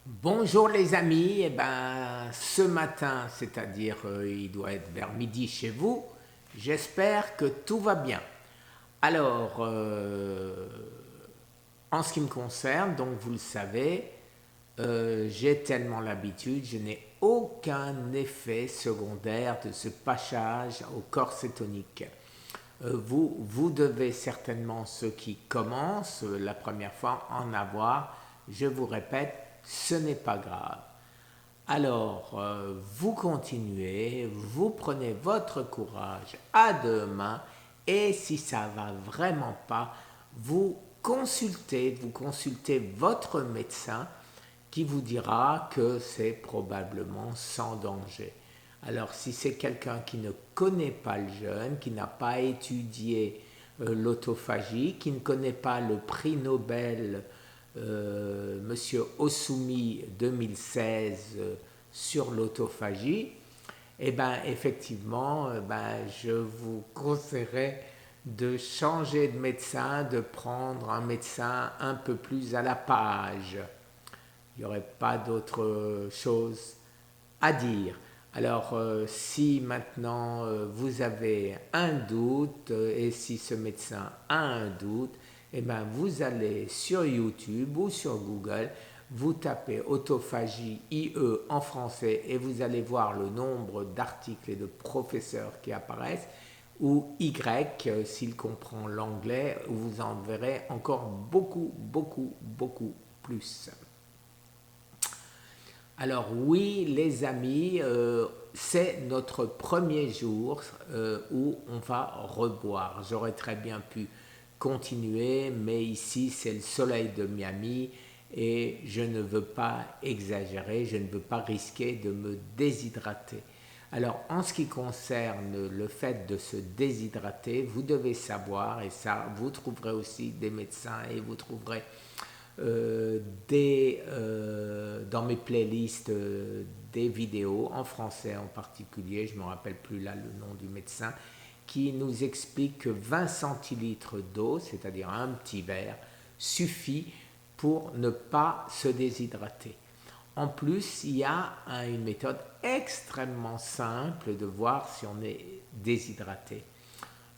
Bonjour les amis, ce matin, c'est-à-dire il doit être vers midi chez vous, j'espère que tout va bien. Alors, en ce qui me concerne, donc vous le savez, j'ai tellement l'habitude, je n'ai aucun effet secondaire de ce passage au corps cétonique. Vous devez certainement, ceux qui commencent la première fois, en avoir. Je vous répète, ce n'est pas grave. Alors, vous continuez, vous prenez votre courage à deux mains et si ça va vraiment pas, vous consultez votre médecin qui vous dira que c'est probablement sans danger. Alors, si c'est quelqu'un qui ne connaît pas le jeûne, qui n'a pas étudié l'autophagie, qui ne connaît pas le prix Nobel Monsieur Osumi 2016 sur l'autophagie, eh bien, effectivement, je vous conseillerais de changer de médecin, de prendre un médecin un peu plus à la page. Il n'y aurait pas d'autre chose à dire. Alors, si maintenant vous avez un doute et si ce médecin a un doute, eh bien, vous allez sur YouTube ou sur Google, vous tapez autophagie IE en français et vous allez voir le nombre d'articles et de professeurs qui apparaissent, ou Y s'il comprend l'anglais, vous en verrez encore beaucoup, beaucoup, beaucoup plus. Alors oui, les amis, c'est notre premier jour où on va reboire. J'aurais très bien pu continuer, mais ici c'est le soleil de Miami et je ne veux pas exagérer, je ne veux pas risquer de me déshydrater. Alors en ce qui concerne le fait de se déshydrater, vous devez savoir, et ça vous trouverez aussi des médecins et vous trouverez euh, dans mes playlists des vidéos en français en particulier, je ne me rappelle plus là le nom du médecin, qui nous explique que 20 centilitres d'eau, c'est-à-dire un petit verre, suffit pour ne pas se déshydrater. En plus, il y a une méthode extrêmement simple de voir si on est déshydraté.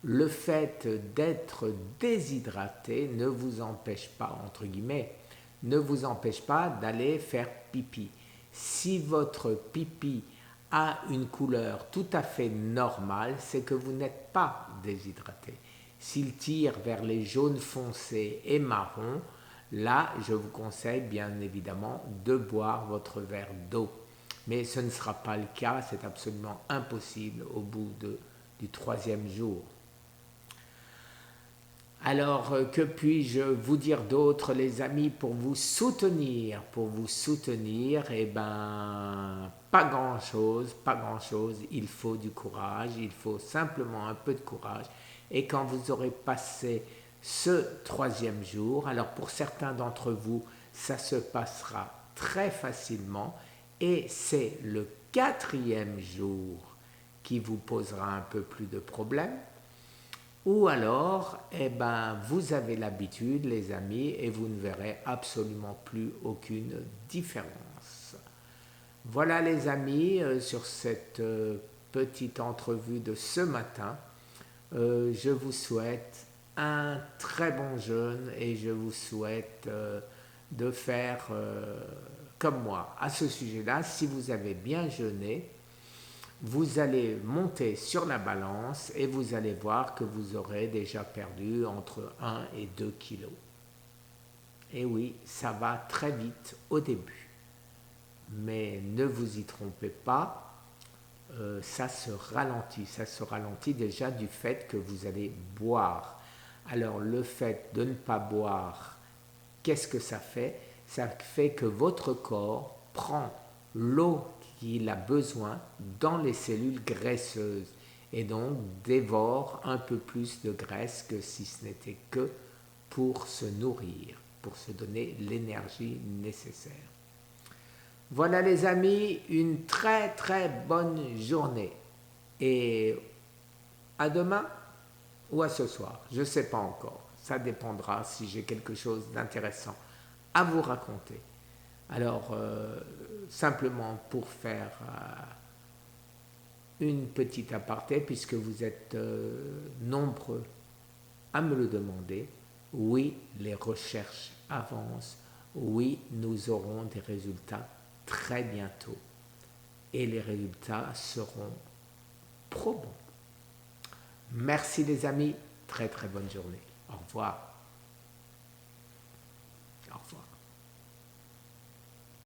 Le fait d'être déshydraté ne vous empêche pas, entre guillemets, ne vous empêche pas d'aller faire pipi. Si votre pipi a une couleur tout à fait normale, c'est que vous n'êtes pas déshydraté. S'il tire vers les jaunes foncés et marrons, là, je vous conseille bien évidemment de boire votre verre d'eau. Mais ce ne sera pas le cas, c'est absolument impossible au bout du troisième jour. Alors, que puis-je vous dire d'autre, les amis, pour vous soutenir? Pour vous soutenir, eh ben, pas grand-chose, pas grand-chose. Il faut du courage, il faut simplement un peu de courage. Et quand vous aurez passé ce troisième jour, alors pour certains d'entre vous, ça se passera très facilement. Et c'est le quatrième jour qui vous posera un peu plus de problèmes. Ou alors, eh ben, vous avez l'habitude, les amis, et vous ne verrez absolument plus aucune différence. Voilà, les amis, sur cette petite entrevue de ce matin. Je vous souhaite un très bon jeûne et je vous souhaite de faire comme moi à ce sujet-là. Si vous avez bien jeûné, vous allez monter sur la balance et vous allez voir que vous aurez déjà perdu entre 1 et 2 kilos. Et oui, ça va très vite au début. Mais ne vous y trompez pas, ça se ralentit déjà du fait que vous allez boire. Alors le fait de ne pas boire, qu'est-ce que ça fait? Ça fait que votre corps prend l'eau qu'il a besoin dans les cellules graisseuses et donc dévore un peu plus de graisse que si ce n'était que pour se nourrir, pour se donner l'énergie nécessaire. Voilà les amis, une très très bonne journée et à demain ou à ce soir, je ne sais pas encore, ça dépendra si j'ai quelque chose d'intéressant à vous raconter. Alors, simplement pour faire une petite aparté, puisque vous êtes nombreux à me le demander, oui, les recherches avancent, oui, nous aurons des résultats très bientôt et les résultats seront probants. Merci les amis, très très bonne journée. Au revoir.